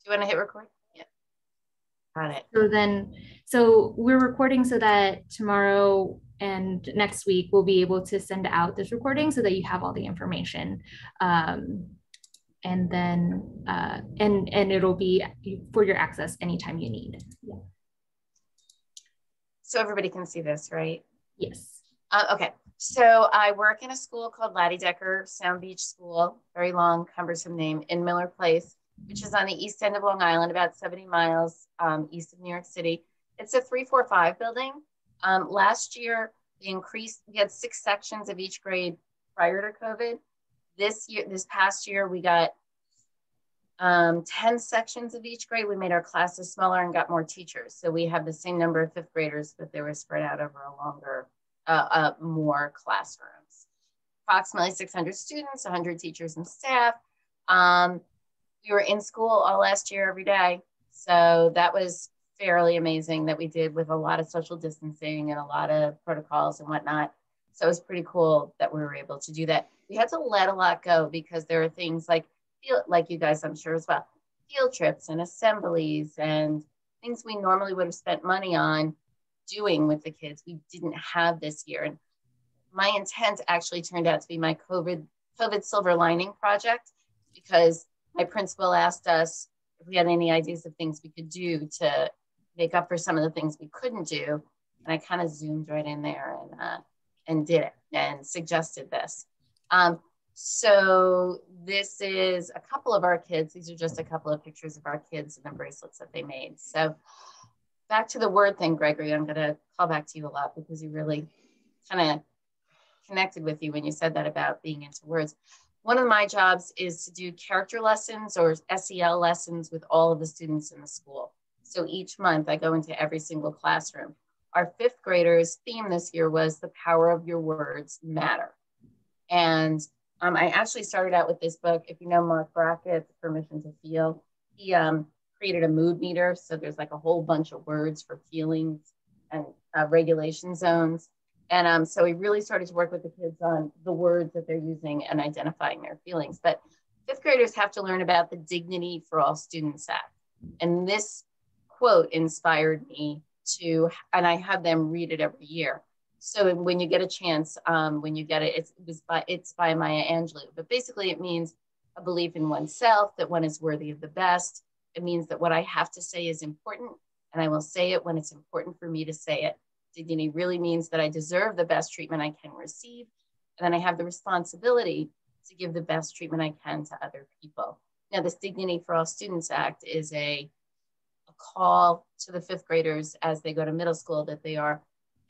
you want to hit record? Yeah, got it. So we're recording so that tomorrow and next week we'll be able to send out this recording so that you have all the information. And then and it'll be for your access anytime you need. Yeah. So everybody can see this, right? Yes. Okay. So I work in a school called Laddie Decker Sound Beach School, very long, cumbersome name, in Miller Place, which is on the east end of Long Island, about 70 miles east of New York City. It's a 345 building. Last year, we had 6 sections of each grade prior to COVID. This past year, we got 10 sections of each grade. We made our classes smaller and got more teachers. So we have the same number of 5th graders, but they were spread out over a longer, more classrooms. Approximately 600 students, 100 teachers and staff. We were in school all last year, every day. So that was fairly amazing that we did, with a lot of social distancing and a lot of protocols and whatnot. So it was pretty cool that we were able to do that. We had to let a lot go because there are things like you guys, I'm sure as well, field trips and assemblies and things we normally would have spent money on doing with the kids, we didn't have this year. And MyIntent actually turned out to be my COVID silver lining project, because my principal asked us if we had any ideas of things we could do to make up for some of the things we couldn't do. And I kind of zoomed right in there and did it and suggested this. So this is a couple of our kids. These are just a couple of pictures of our kids and the bracelets that they made. So back to the word thing, Gregory, I'm going to call back to you a lot because you really kind of connected with you when you said that about being into words. One of my jobs is to do character lessons or SEL lessons with all of the students in the school. So each month I go into every single classroom. Our 5th graders' theme this year was the power of your words matter. And I actually started out with this book. If you know Mark Brackett's Permission to Feel, he created a mood meter. So there's like a whole bunch of words for feelings and regulation zones. And so we really started to work with the kids on the words that they're using and identifying their feelings. But 5th graders have to learn about the Dignity for All Students Act. And this quote inspired me to, and I have them read it every year. So when you get a chance, when you get it, it's by Maya Angelou. But basically it means a belief in oneself, that one is worthy of the best. It means that what I have to say is important, and I will say it when it's important for me to say it. Dignity really means that I deserve the best treatment I can receive, and then I have the responsibility to give the best treatment I can to other people. Now, this Dignity for All Students Act is a call to the 5th graders as they go to middle school, that they are,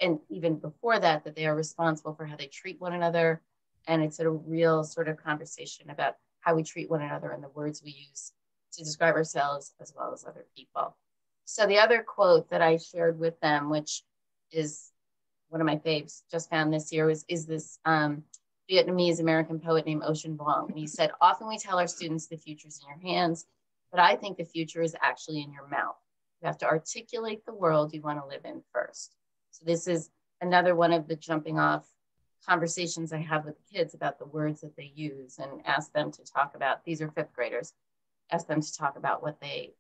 and even before that, that they are responsible for how they treat one another. And it's a real sort of conversation about how we treat one another and the words we use to describe ourselves as well as other people. So the other quote that I shared with them, which is one of my faves, just found this year, is this Vietnamese American poet named Ocean Vuong. And he said, often we tell our students the future's in your hands, but I think the future is actually in your mouth. You have to articulate the world you want to live in first. So this is another one of the jumping off conversations I have with the kids about the words that they use, and ask them to talk about, these are 5th graders, ask them to talk about what they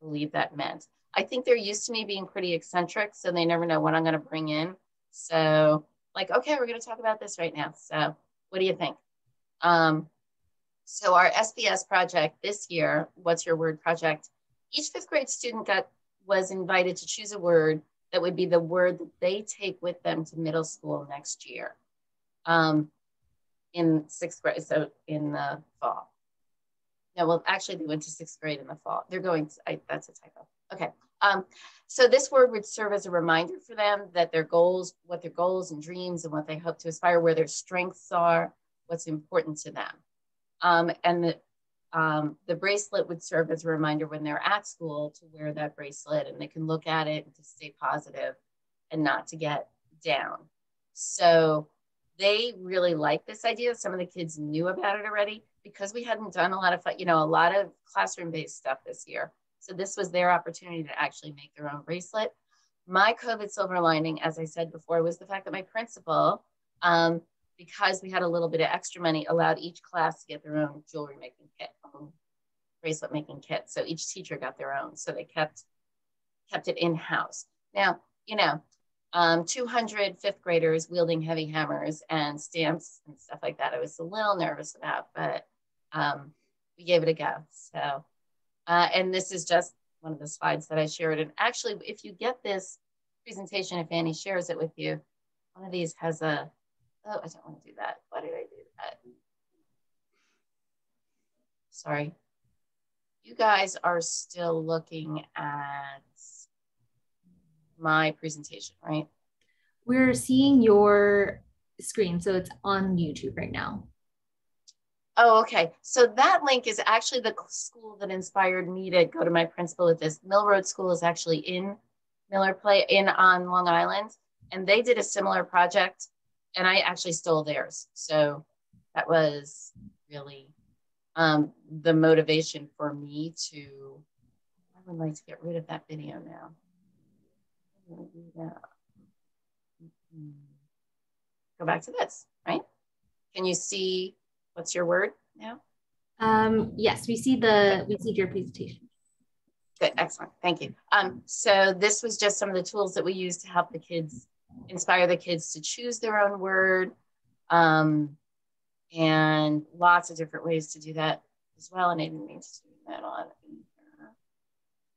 believe that meant. I think they're used to me being pretty eccentric, so they never know what I'm going to bring in. So like, okay, we're going to talk about this right now. So what do you think? So our SPS project this year, What's Your Word project, each 5th grade student was invited to choose a word that would be the word that they take with them to middle school next year, in 6th grade, so in the fall. No, well, actually they went to 6th grade in the fall. They're going to, that's a typo. Okay. So this word would serve as a reminder for them that their goals, what their goals and dreams and what they hope to aspire, where their strengths are, what's important to them. And the bracelet would serve as a reminder when they're at school to wear that bracelet, and they can look at it and to stay positive and not to get down. So they really like this idea. Some of the kids knew about it already because we hadn't done a lot of classroom-based stuff this year. So this was their opportunity to actually make their own bracelet. My COVID silver lining, as I said before, was the fact that my principal, because we had a little bit of extra money, allowed each class to get their own jewelry making kit. bracelet making kit. So each teacher got their own. So they kept it in-house. Now, 200 fifth graders wielding heavy hammers and stamps and stuff like that, I was a little nervous about, but we gave it a go. So, and this is just one of the slides that I shared. And actually, if you get this presentation, if Annie shares it with you, one of these has a, oh, I don't want to do that. Why did I do that? Sorry. You guys are still looking at my presentation, right? We're seeing your screen, so it's on YouTube right now. Oh, okay. So that link is actually the school that inspired me to go to my principal with this. Mill Road School is actually in on Long Island, and they did a similar project, and I actually stole theirs. So that was really the motivation for me to, I would like to get rid of that video now. Go back to this, right? Can you see what's your word now? Yes, we see your presentation. Good, excellent, thank you. So this was just some of the tools that we use to help the kids, inspire the kids to choose their own word, and lots of different ways to do that as well. And I didn't mean to do that on.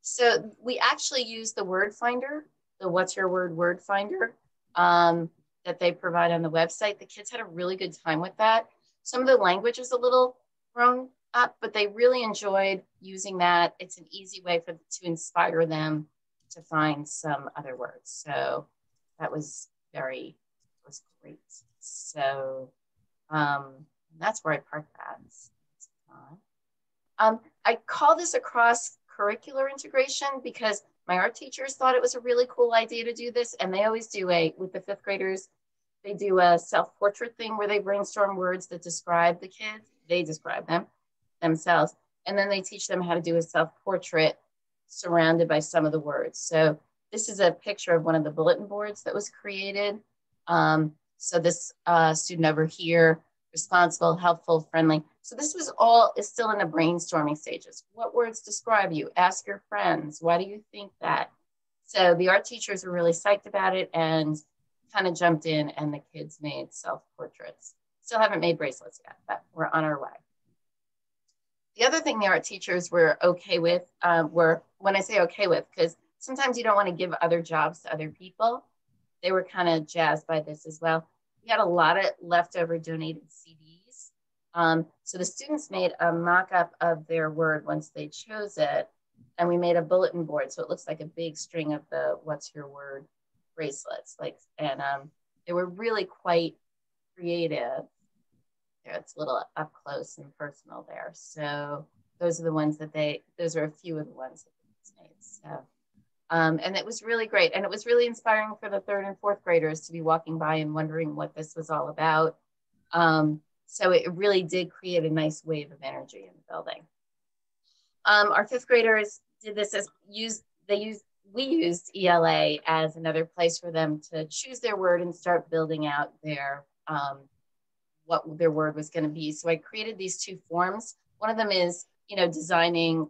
So we actually use the word finder, the What's Your Word word finder that they provide on the website. The kids had a really good time with that. Some of the language was a little thrown up, but they really enjoyed using that. It's an easy way to inspire them to find some other words. So that was great. So that's where I parked that. I call this a cross-curricular integration because my art teachers thought it was a really cool idea to do this, and they always do with the fifth graders, they do a self-portrait thing where they brainstorm words that describe the kids. They describe them themselves, and then they teach them how to do a self-portrait surrounded by some of the words. So this is a picture of one of the bulletin boards that was created. So this student over here, responsible, helpful, friendly. So this is still in the brainstorming stages. What words describe you? Ask your friends. Why do you think that? So the art teachers were really psyched about it and kind of jumped in, and the kids made self-portraits. Still haven't made bracelets yet, but we're on our way. The other thing the art teachers were okay with when I say okay with, because sometimes you don't want to give other jobs to other people, they were kind of jazzed by this as well. We had a lot of leftover donated CDs. So the students made a mock-up of their word once they chose it, and we made a bulletin board. So it looks like a big string of the What's Your Word bracelets. And they were really quite creative. There, it's a little up close and personal there. So those are a few of the ones that they made. So. And it was really great. And it was really inspiring for the third and fourth graders to be walking by and wondering what this was all about. So it really did create a nice wave of energy in the building. Our fifth graders did this we used ELA as another place for them to choose their word and start building out what their word was going to be. So I created these two forms. One of them is designing,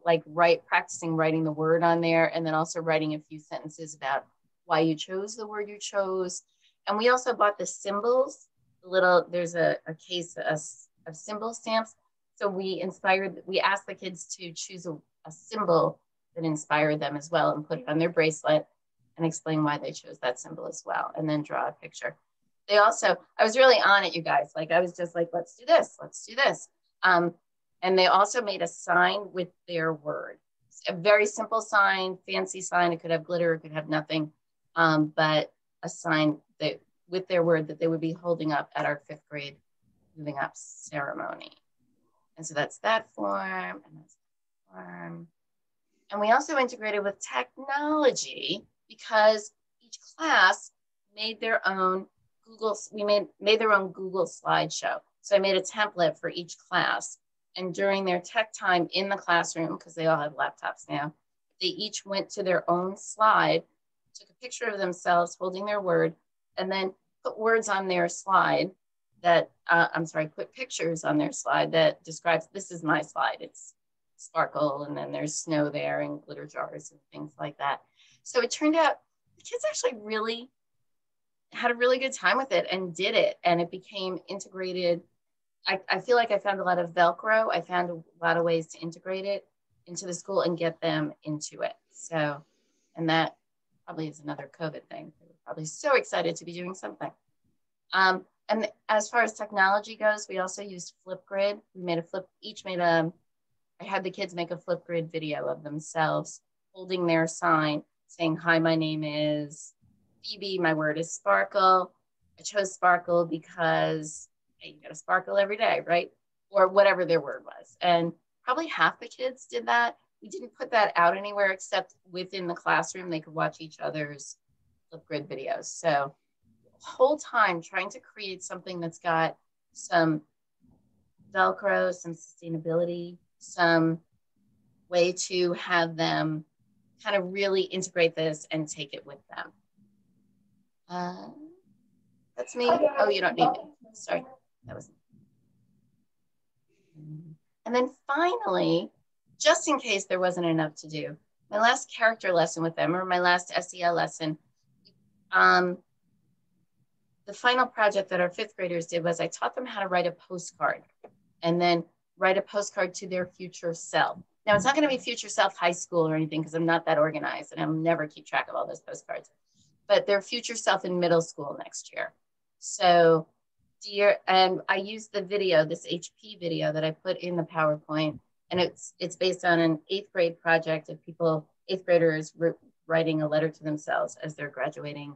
practicing writing the word on there, and then also writing a few sentences about why you chose the word you chose. And we also bought the symbols, there's a case of symbol stamps. So we asked the kids to choose a symbol that inspired them as well and put it on their bracelet and explain why they chose that symbol as well, and then draw a picture. I was really on it, you guys. I was just like, let's do this, let's do this. And they also made a sign with their word. A very simple sign, fancy sign. It could have glitter, it could have nothing, but a sign with their word that they would be holding up at our fifth grade moving up ceremony. And so that's that form, and that's that form. And we also integrated with technology because each class made their own made their own Google slideshow. So I made a template for each class. And during their tech time in the classroom, because they all have laptops now, they each went to their own slide, took a picture of themselves holding their word, and then put words on their slide put pictures on their slide that describes, this is my slide. It's sparkle, and then there's snow there and glitter jars and things like that. So it turned out the kids actually really had a really good time with it and did it, and it became integrated. I feel like I found a lot of Velcro. I found a lot of ways to integrate it into the school and get them into it. So, and that probably is another COVID thing. They were probably so excited to be doing something. And as far as technology goes, we also used Flipgrid. We made I had the kids make a Flipgrid video of themselves holding their sign saying, "Hi, my name is Phoebe. My word is sparkle. I chose sparkle because hey, you got to sparkle every day, right?" Or whatever their word was. And probably half the kids did that. We didn't put that out anywhere except within the classroom. They could watch each other's Flipgrid videos. So the whole time trying to create something that's got some Velcro, some sustainability, some way to have them kind of really integrate this and take it with them. That's me. Oh, you don't need me. Sorry, that was me. And then finally, just in case there wasn't enough to do, my last character lesson with them, or my last SEL lesson, the final project that our 5th graders did was I taught them how to write a postcard and then write a postcard to their future self. Now, it's not going to be future self high school or anything because I'm not that organized and I'll never keep track of all those postcards, but their future self in middle school next year. So, and I used the video, this HP video that I put in the PowerPoint, and it's based on an 8th grade project of 8th graders writing a letter to themselves as they're graduating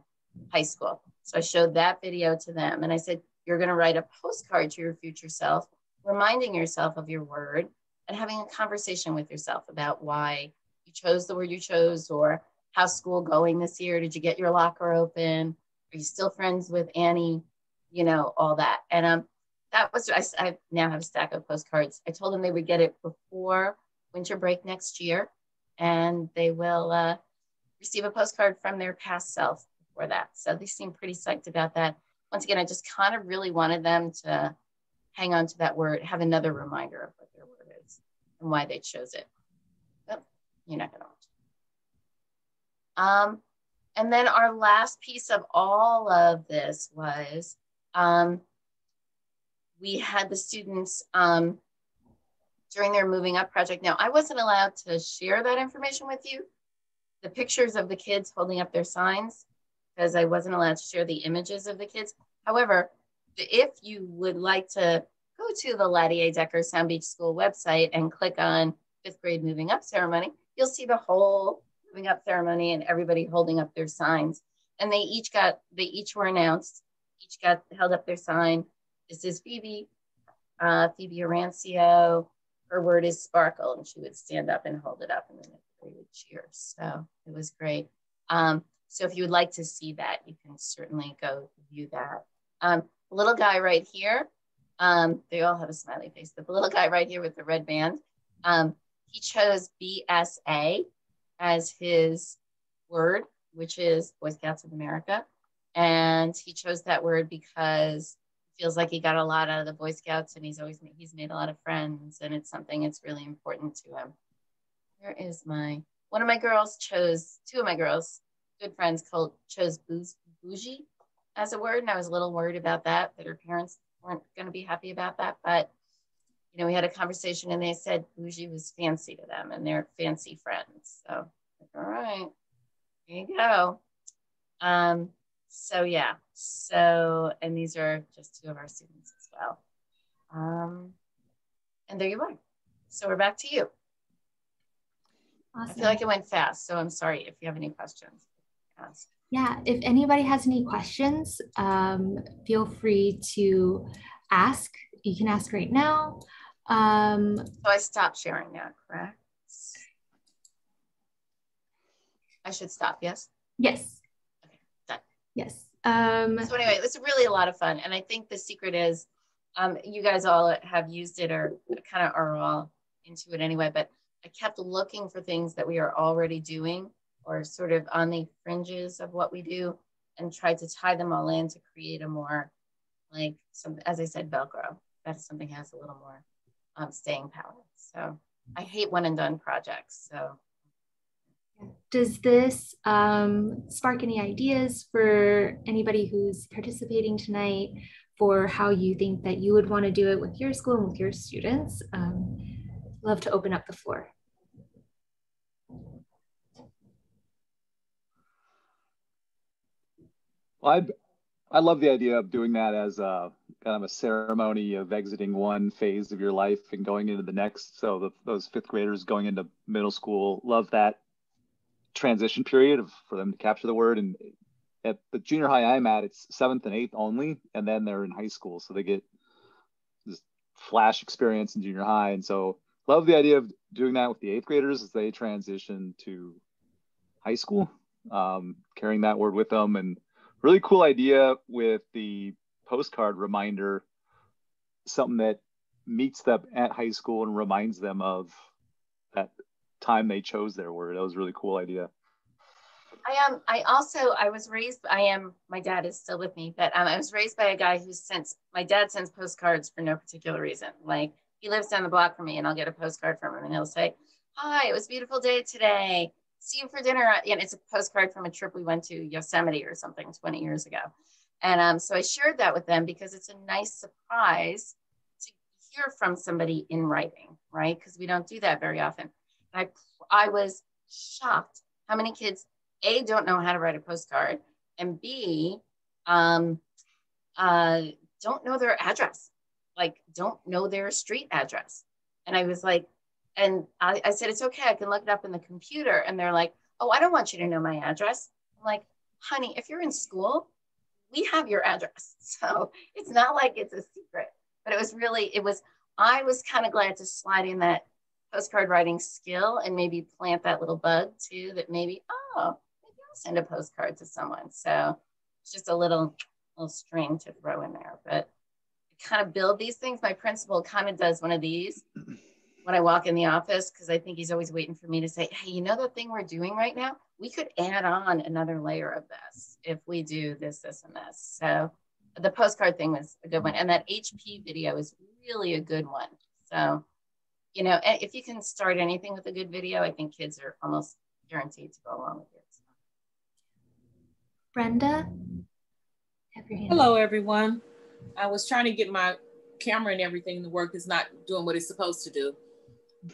high school. So I showed that video to them and I said, you're going to write a postcard to your future self, reminding yourself of your word and having a conversation with yourself about why you chose the word you chose, or how's school going this year? Did you get your locker open? Are you still friends with Annie? You know, all that. And that was, I now have a stack of postcards. I told them they would get it before winter break next year, and they will receive a postcard from their past self before that. So they seem pretty psyched about that. Once again, I just kind of really wanted them to hang on to that word, have another reminder of what their word is and why they chose it. But you're not going to watch. And then our last piece of all of this was we had the students during their moving up project. Now, I wasn't allowed to share that information with you, the pictures of the kids holding up their signs, because I wasn't allowed to share the images of the kids. However, if you would like to go to the Lattier Decker Sound Beach School website and click on 5th grade moving up ceremony, you'll see the whole moving up ceremony and everybody holding up their signs. And they each were announced, each held up their sign. This is Phoebe, Phoebe Arancio. Her word is sparkle, and she would stand up and hold it up, and then everybody would cheer. So it was great. So if you would like to see that, you can certainly go view that. The little guy right here, they all have a smiley face, but the little guy right here with the red band, he chose BSA as his word, which is Boy Scouts of America. And he chose that word because he feels like he got a lot out of the Boy Scouts, and he's made a lot of friends, and it's something that's really important to him. Where is one of my girls chose, two of my girls, good friends, chose bougie as a word. And I was a little worried about that her parents weren't going to be happy about that. But, you know, we had a conversation and they said bougie was fancy to them and they're fancy friends. So, all right, here you go. So yeah, and these are just two of our students as well. And there you are. So we're back to you. Awesome. I feel like it went fast, so I'm sorry if you have any questions. Ask. Yeah, if anybody has any questions, feel free to ask. You can ask right now. So I stopped sharing now, correct? I should stop, yes? Yes. Okay, done. Yes. So anyway, it's really a lot of fun. And I think the secret is, you guys all have used it or kind of are all into it anyway, but I kept looking for things that we are already doing or sort of on the fringes of what we do and tried to tie them all in to create a more, like, as I said, Velcro. That something has a little more staying power. So I hate one and done projects. So does this spark any ideas for anybody who's participating tonight for how you think that you would want to do it with your school and with your students? Love to open up the floor. Well, I love the idea of doing that as a kind of a ceremony of exiting one phase of your life and going into the next. So those fifth graders going into middle school, love that transition period for them to capture the word. And at the junior high I'm at, it's 7th and 8th only, and then they're in high school. So they get this flash experience in junior high. And so love the idea of doing that with the 8th graders as they transition to high school, carrying that word with them. And really cool idea with the postcard reminder, something that meets them at high school and reminds them of that time they chose their word. That was a really cool idea. My dad is still with me, but I was raised by a guy my dad sends postcards for no particular reason. Like, he lives down the block from me and I'll get a postcard from him and he'll say, "Hi, it was a beautiful day today. See you for dinner." And it's a postcard from a trip we went to Yosemite or something 20 years ago. And so I shared that with them because it's a nice surprise to hear from somebody in writing, right? Because we don't do that very often. And I was shocked how many kids, A, don't know how to write a postcard, and B, don't know their address, like don't know their street address. And I was like, and I said, "It's okay, I can look it up in the computer." And they're like, "Oh, I don't want you to know my address." I'm like, "Honey, if you're in school, we have your address." So it's not like it's a secret, but I was kind of glad to slide in that postcard writing skill and maybe plant that little bug too, that maybe I'll send a postcard to someone. So it's just a little string to throw in there, but kind of build these things. My principal kind of does one of these when I walk in the office, because I think he's always waiting for me to say, "Hey, you know the thing we're doing right now? We could add on another layer of this if we do this, this, and this." So the postcard thing was a good one. And that HP video is really a good one. So, if you can start anything with a good video, I think kids are almost guaranteed to go along with it. Brenda, have your hand Hello, everyone. I was trying to get my camera and everything to work. It's not doing what it's supposed to do.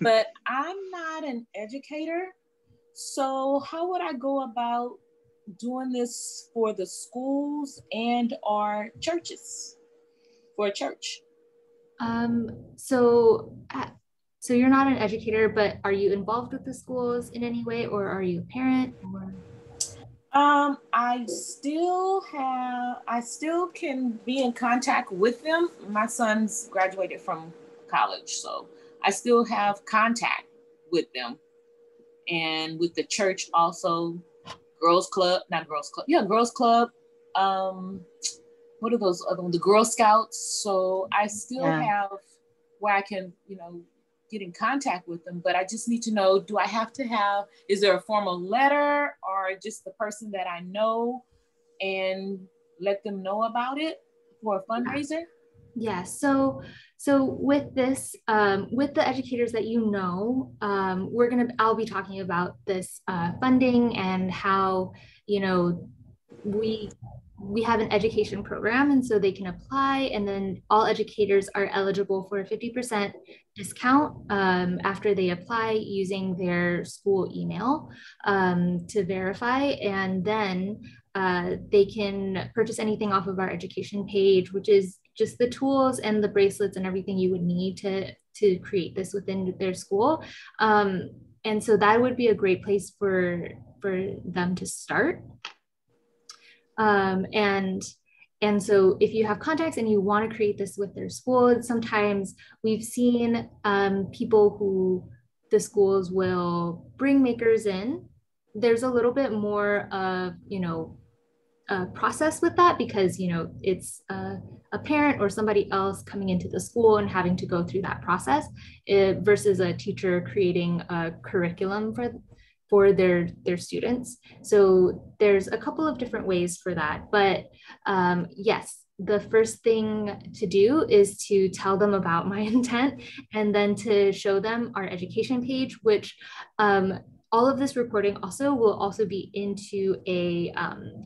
But I'm not an educator. So how would I go about doing this for the schools and our churches, for a church? So you're not an educator, but are you involved with the schools in any way, or are you a parent? Or? I still can be in contact with them. My son's graduated from college, so I still have contact with them. And with the church also, Girls Club. What are those other ones? The Girl Scouts. So I still have where I can, get in contact with them, but I just need to know, is there a formal letter or just the person that I know and let them know about it for a fundraiser? Yeah, so with this, with the educators that I'll be talking about this funding and how, we have an education program, and so they can apply, and then all educators are eligible for a 50% discount after they apply using their school email to verify, and then they can purchase anything off of our education page, which is just the tools and the bracelets and everything you would need to create this within their school. And so that would be a great place for them to start. And so if you have contacts and you want to create this with their school, sometimes we've seen people who the schools will bring makers in. There's a little bit more of, process with that, because, it's a parent or somebody else coming into the school and having to go through that process versus a teacher creating a curriculum for their students. So there's a couple of different ways for that, but yes, the first thing to do is to tell them about MyIntent, and then to show them our education page, which all of this reporting also will also be into a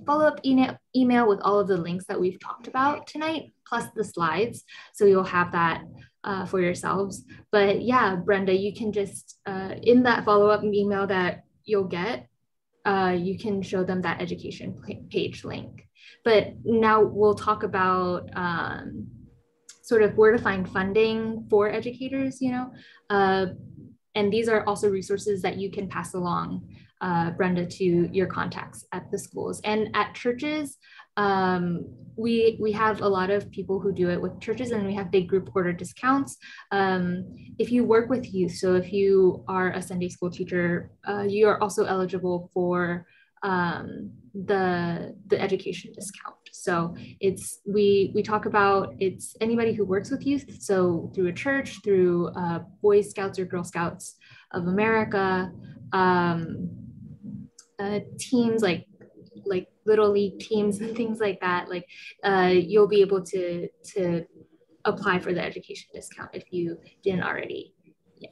follow-up email with all of the links that we've talked about tonight, plus the slides. So you'll have that for yourselves. But yeah, Brenda, you can just, in that follow-up email that you'll get, you can show them that education page link. But now we'll talk about sort of where to find funding for educators, you know, and these are also resources that you can pass along, Brenda, to your contacts at the schools and at churches. We have a lot of people who do it with churches, and we have big group order discounts. If you work with youth, so if you are a Sunday school teacher, you are also eligible for the education discount. So it's, we talk about, it's anybody who works with youth. So through a church, through Boy Scouts or Girl Scouts of America, teams like Little League teams and things like that, like you'll be able to apply for the education discount if you didn't already. Yeah.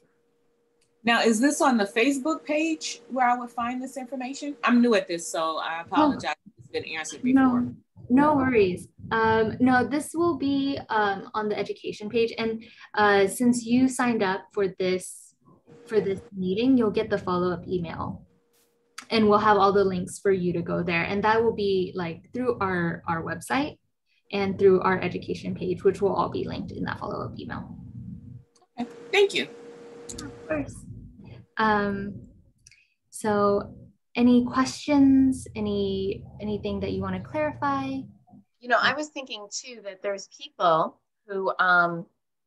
Now, is this on the Facebook page where I would find this information? I'm new at this, so I apologize. It's been answered before. No worries. No, this will be on the education page. And since you signed up for this meeting, you'll get the follow-up email. And we'll have all the links for you to go there. And that will be like through our website and through our education page, which will all be linked in that follow-up email. Okay. Thank you. Of course. So any questions, anything that you want to clarify? You know, I was thinking too that there's people who,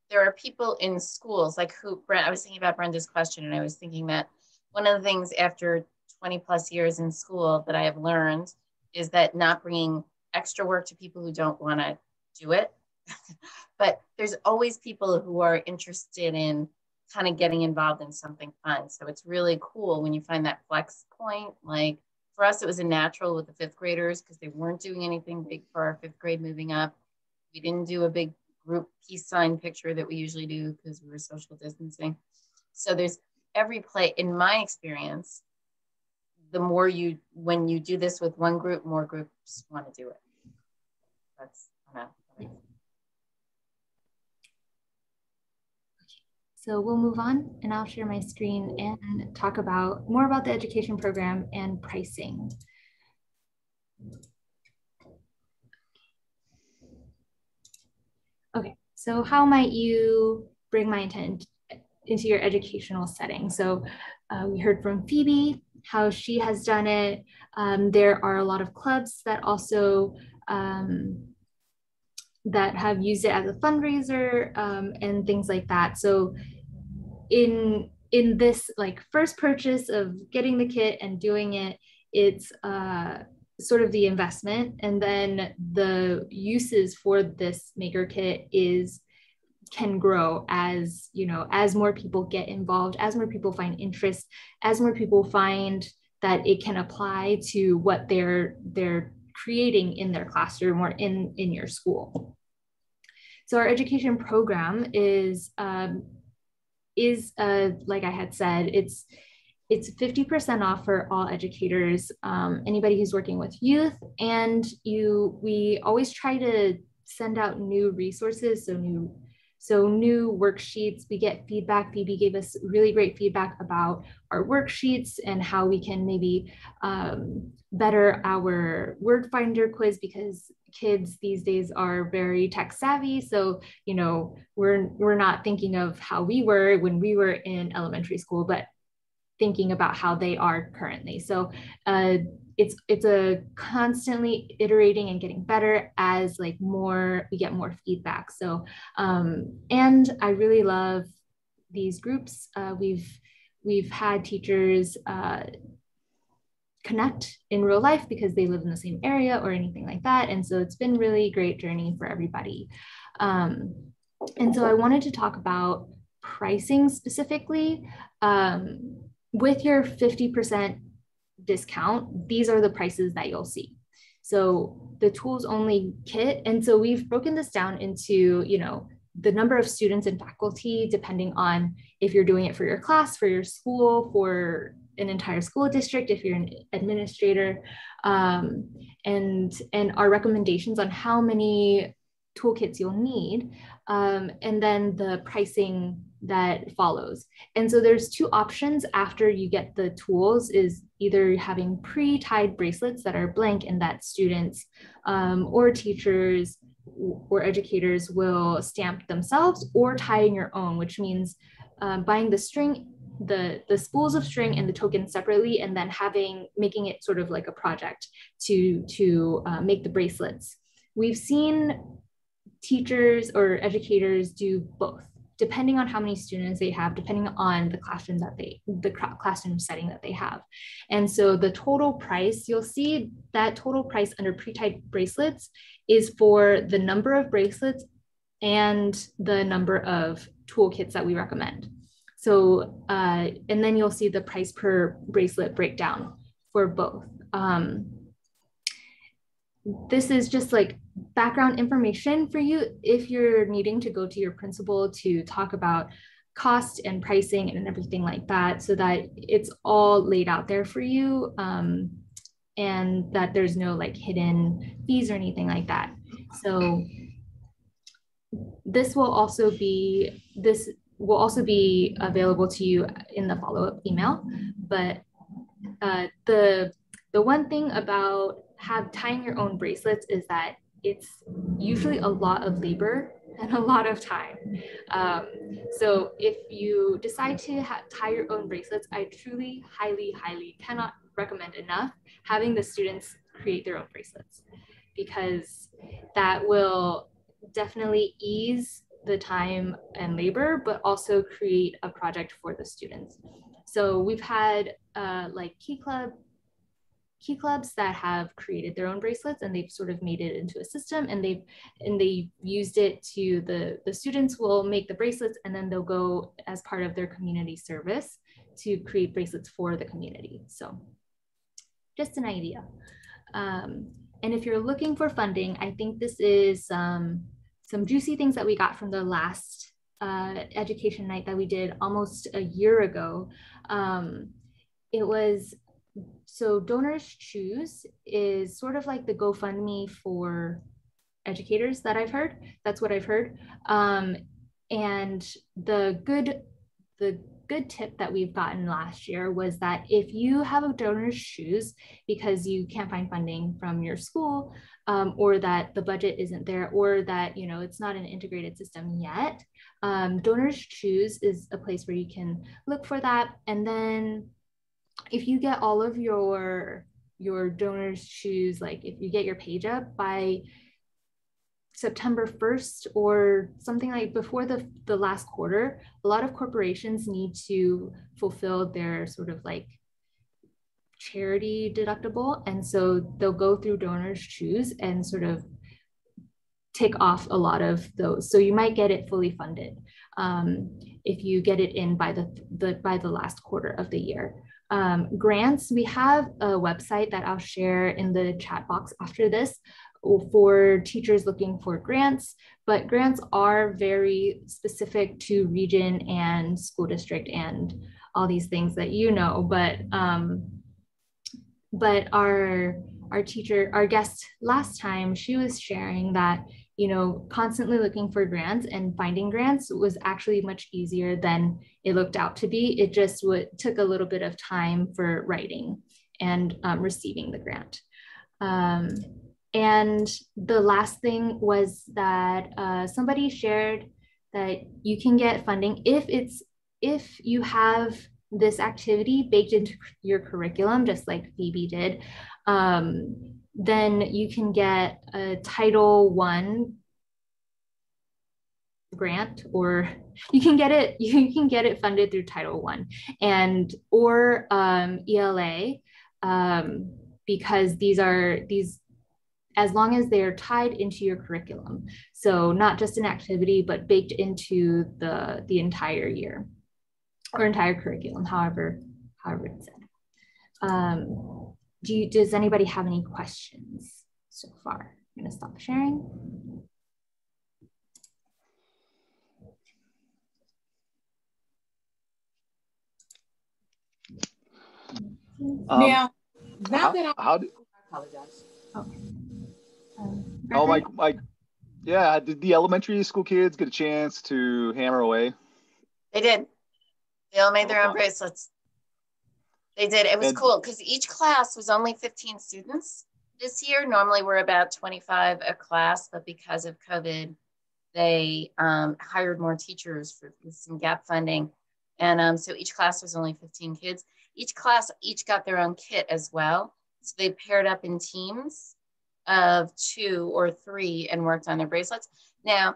there are people in schools like who, I was thinking about Brenda's question, and I was thinking that one of the things after 20 plus years in school that I have learned is that not bringing extra work to people who don't want to do it. But there's always people who are interested in kind of getting involved in something fun. So it's really cool when you find that flex point. Like for us, it was a natural with the fifth graders because they weren't doing anything big for our fifth grade moving up. We didn't do a big group peace sign picture that we usually do because we were social distancing. So there's every play, in my experience, the more you, when you do this with one group, more groups want to do it. That's, I don't know. So we'll move on, and I'll share my screen and talk about more about the education program and pricing. Okay, so how might you bring MyIntent into your educational setting? So we heard from Phoebe how she has done it. There are a lot of clubs that also that have used it as a fundraiser and things like that. So in this like first purchase of getting the kit and doing it, it's sort of the investment, and then the uses for this maker kit can grow as, you know, as more people get involved, as more people find interest, as more people find that it can apply to what they're creating in their classroom or in your school. So our education program is like I had said, it's 50% off for all educators, anybody who's working with youth, and we always try to send out new resources, so new worksheets. We get feedback. Phoebe gave us really great feedback about our worksheets and how we can maybe better our word finder quiz, because kids these days are very tech savvy. So, you know, we're not thinking of how we were when we were in elementary school, but thinking about how they are currently. So it's a constantly iterating and getting better as like we get more feedback. So and I really love these groups. We've had teachers connect in real life because they live in the same area or anything like that. And so it's been really great journey for everybody. And so I wanted to talk about pricing specifically. With your 50% discount, these are the prices that you'll see. So the tools only kit. And so we've broken this down into, you know, the number of students and faculty, depending on if you're doing it for your class, for your school, for an entire school district, if you're an administrator, and our recommendations on how many toolkits you'll need, and then the pricing that follows. And so there's two options after you get the tools, is either having pre-tied bracelets that are blank and that students or teachers or educators will stamp themselves, or tying your own, which means buying the string, the spools of string and the tokens separately, and then making it sort of like a project to make the bracelets. We've seen teachers or educators do both, depending on how many students they have, depending on the classroom classroom setting that they have. And so the total price, you'll see that total price under pre-tied bracelets is for the number of bracelets and the number of toolkits that we recommend. So, and then you'll see the price per bracelet breakdown for both. This is just like background information for you if you're needing to go to your principal to talk about cost and pricing and everything like that, so that it's all laid out there for you, and that there's no like hidden fees or anything like that. So this will also be available to you in the follow-up email. But the one thing about tying your own bracelets is that it's usually a lot of labor and a lot of time. So if you decide to tie your own bracelets, I truly, highly cannot recommend enough having the students create their own bracelets, because that will definitely ease the time and labor, but also create a project for the students. So we've had like key clubs that have created their own bracelets, and they've sort of made it into a system, and they've used it to the students will make the bracelets, and then they'll go as part of their community service to create bracelets for the community. So just an idea. And if you're looking for funding, I think this is some juicy things that we got from the last education night that we did almost a year ago. So Donors Choose is sort of like the GoFundMe for educators that I've heard. That's what I've heard. And the good tip that we've gotten last year was that if you have a Donors Choose because you can't find funding from your school, or that the budget isn't there, or that it's not an integrated system yet, Donors Choose is a place where you can look for that. And then if you get all of your Donors Choose, like if you get your page up by September 1st or something like before the last quarter, a lot of corporations need to fulfill their sort of like charity deductible. And so they'll go through Donors Choose and sort of take off a lot of those. So you might get it fully funded if you get it in by the last quarter of the year. Grants, we have a website that I'll share in the chat box after this for teachers looking for grants, but grants are very specific to region and school district and all these things that but our guest last time, she was sharing that constantly looking for grants and finding grants was actually much easier than it looked out to be. It just took a little bit of time for writing and receiving the grant. And the last thing was that somebody shared that you can get funding if you have this activity baked into your curriculum, just like Phoebe did. Then you can get a Title I grant, or you can get it funded through Title I or ELA, because these as long as they're tied into your curriculum. So not just an activity, but baked into the entire year or entire curriculum, however it's said. Does anybody have any questions? so far. I'm going to stop sharing. Now, now that I apologize. Okay. Yeah, did the elementary school kids get a chance to hammer away? They did. They all made their own bracelets. They did. It was cool because each class was only 15 students this year. Normally we're about 25 a class, but because of COVID, they hired more teachers with some gap funding. And so each class was only 15 kids. Each class got their own kit as well. So they paired up in teams of 2 or 3 and worked on their bracelets. Now,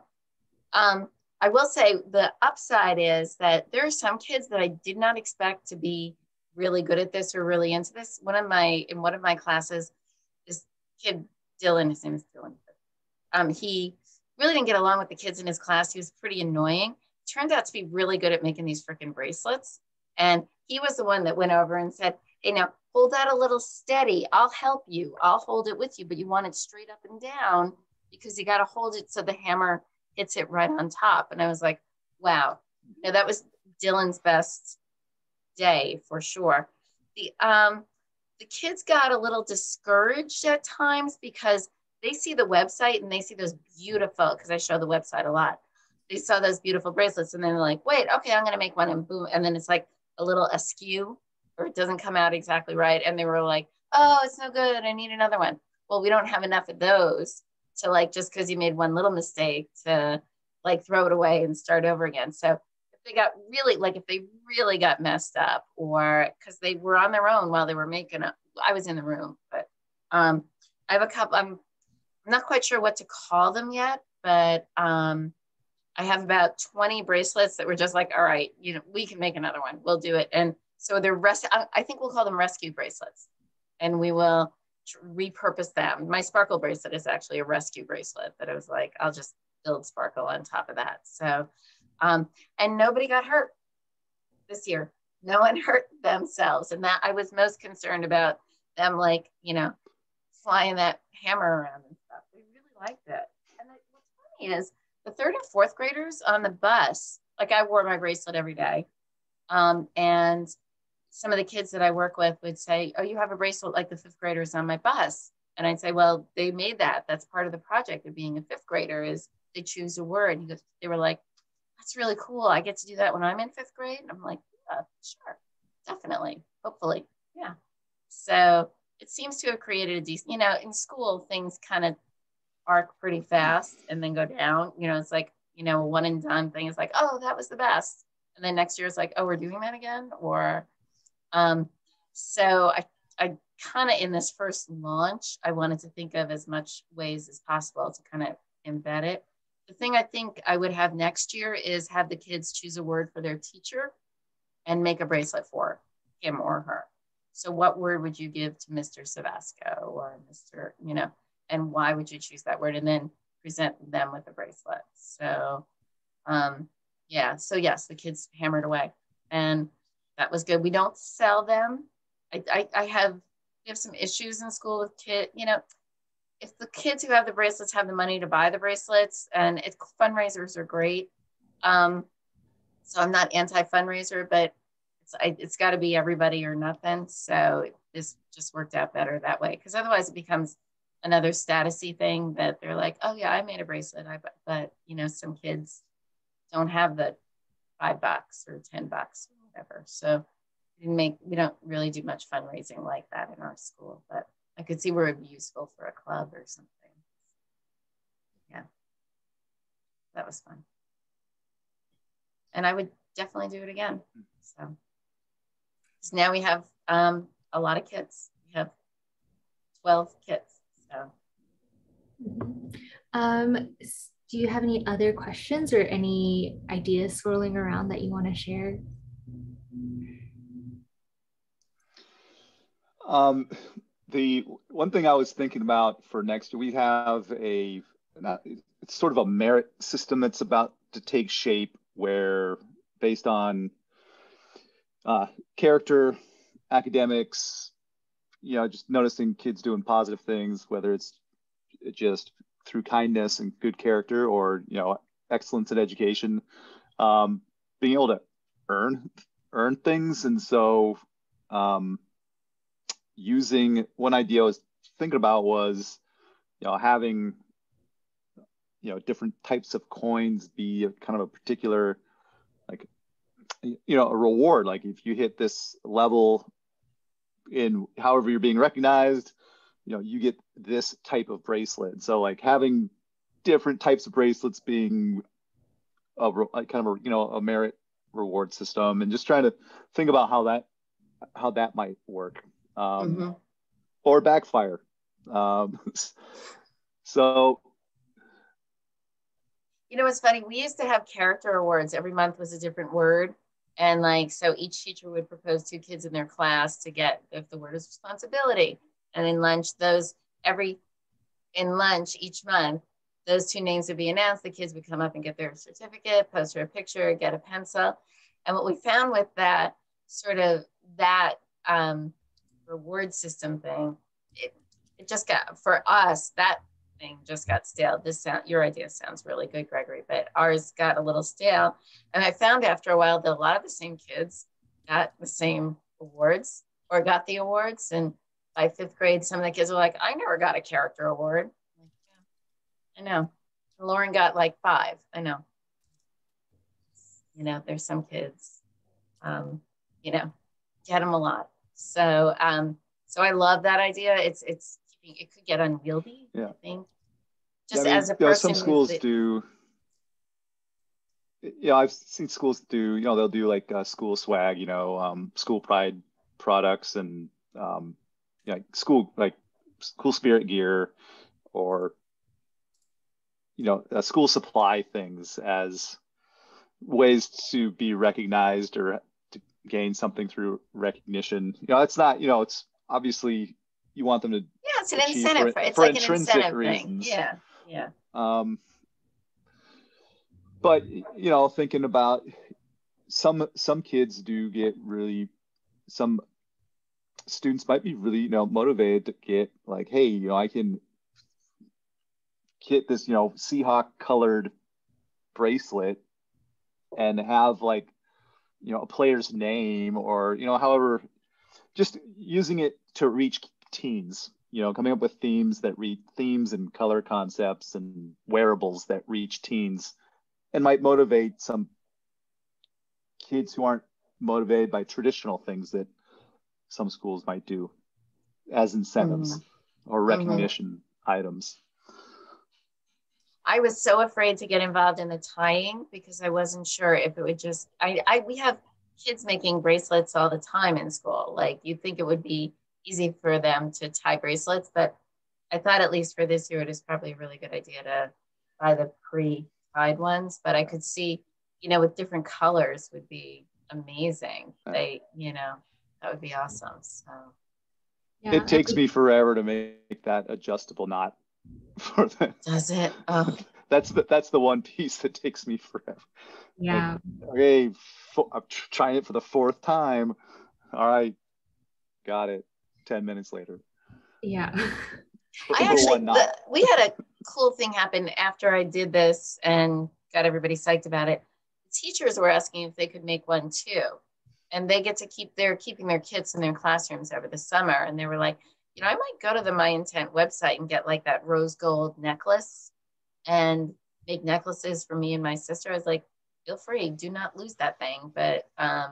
I will say the upside is that there are some kids that I did not expect to be really good at this or really into this. In one of my classes, this kid, Dylan, his name is Dylan. He really didn't get along with the kids in his class. He was pretty annoying. Turned out to be really good at making these freaking bracelets. And he was the one that went over and said, hey, now hold that a little steady. I'll help you. I'll hold it with you, but you want it straight up and down because you got to hold it so the hammer hits it right on top. And I was like, wow. Now, that was Dylan's best day for sure. The kids got a little discouraged at times because they see the website and they see those beautiful, because I show the website a lot. They saw those beautiful bracelets and then they're like, wait, okay, I'm going to make one, and boom. And then it's like a little askew, or it doesn't come out exactly right. And they were like, oh, it's no good. I need another one. Well, we don't have enough of those to, like, just because you made one little mistake to like throw it away and start over again. So if they got really, like, if they really got messed up, or because they were on their own while they were making it, I was in the room, but I have a couple, I'm not quite sure what to call them yet, but I have about 20 bracelets that were just like, all right, you know, we can make another one. We'll do it. And so they're I think we'll call them rescue bracelets, and we will repurpose them. My sparkle bracelet is actually a rescue bracelet that I was like, I'll just build sparkle on top of that. So, and nobody got hurt this year. No one hurt themselves. And that I was most concerned about them, like, you know, flying that hammer around and stuff. They really liked it. And what's funny is the 3rd and 4th graders on the bus, like, I wore my bracelet every day. And some of the kids that I work with would say, oh, you have a bracelet like the 5th graders on my bus. And I'd say, well, they made that. That's part of the project of being a 5th grader, is they choose a word. They were like, that's really cool. I get to do that when I'm in 5th grade. And I'm like, yeah, sure, definitely, hopefully. Yeah. So it seems to have created a decent, you know, in school, things kind of arc pretty fast and then go down. You know, it's like, you know, a one and done thing is like, oh, that was the best. And then next year it's like, oh, we're doing that again. Or, so I kind of, in this first launch, I wanted to think of as much ways as possible to kind of embed it. The thing I think I would have next year is have the kids choose a word for their teacher and make a bracelet for him or her. So what word would you give to Mr. Savasco or Mr., you know, and why would you choose that word? And then present them with a bracelet. So, yeah. So yes, the kids hammered away, and that was good. We don't sell them. We have some issues in school with kids, you know, if the kids who have the bracelets have the money to buy the bracelets, and fundraisers are great. So I'm not anti-fundraiser, but it's got to be everybody or nothing. So this just worked out better that way, because otherwise it becomes another statusy thing that they're like, oh yeah, I made a bracelet, but you know, some kids don't have the $5 or $10 or whatever. So we don't really do much fundraising like that in our school, but I could see where it'd be useful for a club or something. Yeah, that was fun. And I would definitely do it again. So now we have a lot of kits. We have 12 kits. So. Do you have any other questions or any ideas swirling around that you want to share? The one thing I was thinking about for next year, we have it's sort of a merit system that's about to take shape, where based on character, academics, you know, just noticing kids doing positive things, whether it's just through kindness and good character, or, excellence in education, being able to earn things. And so using one idea I was thinking about was, having, different types of coins be kind of a particular, like, a reward. Like if you hit this level in however you're being recognized, you get this type of bracelet. So like having different types of bracelets being a kind of a merit reward system, and just trying to think about how that might work, or backfire. So it's funny, we used to have character awards. Every month was a different word, and like, so each teacher would propose 2 kids in their class to get, if the word is responsibility, and in lunch each month, those 2 names would be announced. The kids would come up and get their certificate, post her a picture, get a pencil. And what we found with that sort of reward system thing, it just got, for us, that thing just got stale. Your idea sounds really good, Gregory, but ours got a little stale. And I found after a while that a lot of the same kids got the same awards, or got the awards. And by 5th grade, some of the kids were like, I never got a character award. I'm like, yeah, I know. Lauren got like 5. I know. There's some kids, get them a lot. So, so I love that idea. It could get unwieldy, yeah. I think. Just as a person, some schools do. I've seen schools do. They'll do like school swag. School pride products, and school spirit gear, or school supply things as ways to be recognized or to gain something through recognition. It's not. It's obviously you want them to. Yeah, it's an incentive. It's like an incentive reasons. thing. Yeah. But thinking about some kids do get really, some students might be really motivated to get like, hey, I can get this Seahawk colored bracelet and have like a player's name, or however, just using it to reach teens, coming up with themes and color concepts and wearables that reach teens, and might motivate some kids who aren't motivated by traditional things that some schools might do as incentives or recognition items. I was so afraid to get involved in the tying because I wasn't sure if it would just, we have kids making bracelets all the time in school. Like, you'd think it would be easy for them to tie bracelets, but I thought at least for this year, it is probably a really good idea to buy the pre-tied ones. But I could see, with different colors would be amazing. That would be awesome. So yeah, it takes me forever to make that adjustable knot. Does it? Oh, that's the one piece that takes me forever. Yeah. Like, okay, I'm trying it for the 4th time. All right, got it. 10 minutes later. Yeah. We had a cool thing happen after I did this and got everybody psyched about it. The teachers were asking if they could make one too, and they get to keeping their kits in their classrooms over the summer, and they were like, I might go to the MyIntent website and get like that rose gold necklace and make necklaces for me and my sister. I was like, feel free, do not lose that thing. But, I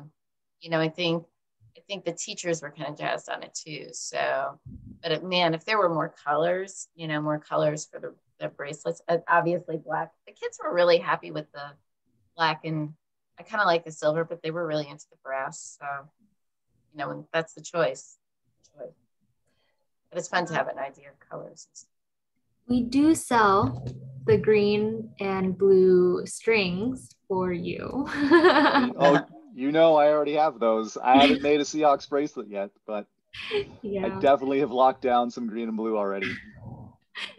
think the teachers were kind of jazzed on it too. So, but man, if there were more colors, for the bracelets, obviously black, the kids were really happy with the black, and I kind of like the silver, but they were really into the brass. So, that's the choice. But it's fun to have an idea of colors. We do sell the green and blue strings for you. Oh, I already have those. I haven't made a Seahawks bracelet yet, but yeah. I definitely have locked down some green and blue already.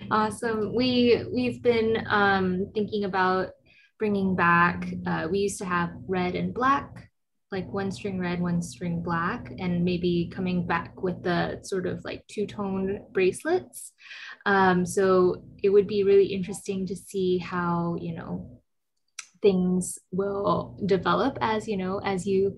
Awesome. We've been thinking about bringing back, we used to have red and black like one string red, one string black, and maybe coming back with the sort of like two-tone bracelets. So it would be really interesting to see how, you know, things will develop as, you know, as you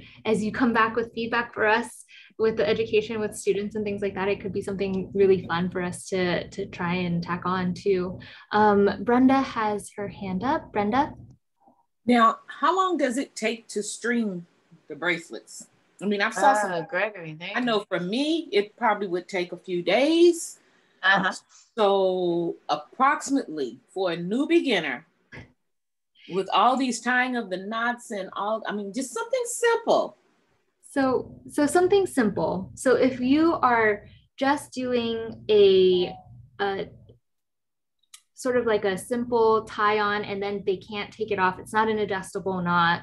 come back with feedback for us with the education with students and things like that. It could be something really fun for us to try and tack on too. Brenda has her hand up. Brenda? Now, how long does it take to string the bracelets? I mean, I've saw some. Gregory, I know for me, it probably would take a few days. So approximately for a new beginner, with all these tying of the knots and all, I mean, just something simple. So something simple. So if you are just doing a sort of like a simple tie on and then they can't take it off, it's not an adjustable knot.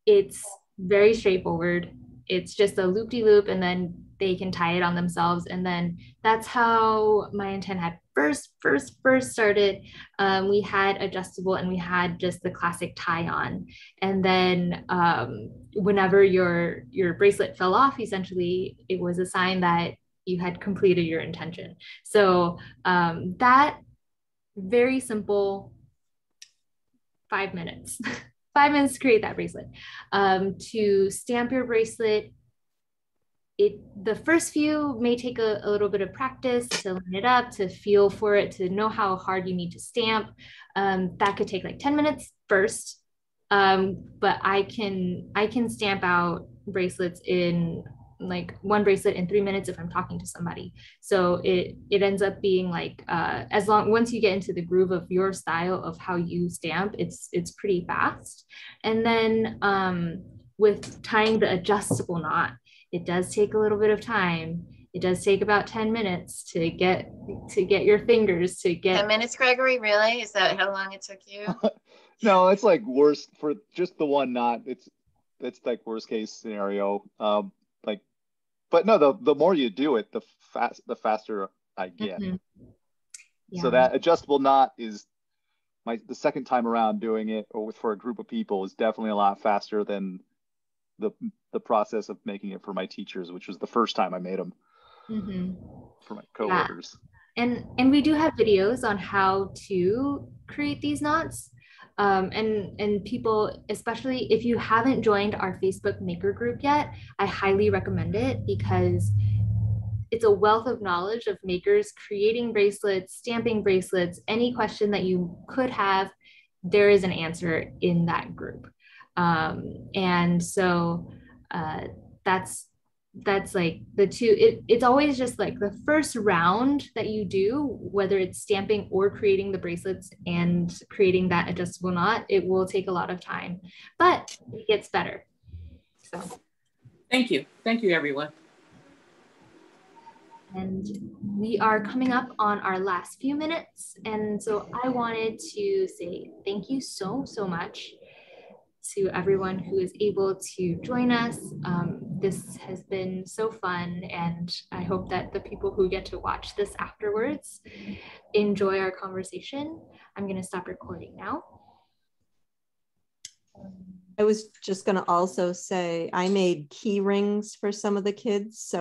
It's very straightforward. It's just a loop-de-loop and then they can tie it on themselves. And then that's how MyIntent had first started. We had adjustable and we had just the classic tie on. And then whenever your bracelet fell off, essentially it was a sign that you had completed your intention. So that very simple, 5 minutes. 5 minutes to create that bracelet. To stamp your bracelet, the first few may take a little bit of practice to line it up, to feel for it, to know how hard you need to stamp. That could take like 10 minutes first. But I can stamp out bracelets in like one bracelet in 3 minutes if I'm talking to somebody. So it ends up being like once you get into the groove of your style of how you stamp, it's pretty fast. And then with tying the adjustable knot, it does take a little bit of time. It does take about 10 minutes to get your fingers to get 10 minutes, Gregory. Really? Is that how long it took you? No, it's like worse for just the one knot. It's like worst case scenario. But no, the more you do it, the faster I get. Mm-hmm. Yeah. So that adjustable knot is the second time around doing it, or for a group of people, is definitely a lot faster than the process of making it for my teachers, which was the first time I made them for my coworkers. Yeah. And we do have videos on how to create these knots. And people, especially if you haven't joined our Facebook maker group yet, I highly recommend it because it's a wealth of knowledge of makers creating bracelets, stamping bracelets. Any question that you could have, there is an answer in that group. And so that's like the two, it's always just like the first round that you do, whether it's stamping or creating the bracelets and creating that adjustable knot, it will take a lot of time, but it gets better. So thank you everyone. And we are coming up on our last few minutes, and so I wanted to say thank you so much to everyone who is able to join us. This has been so fun, and I hope that the people who get to watch this afterwards enjoy our conversation. I'm going to stop recording now. I was just going to also say I made key rings for some of the kids. So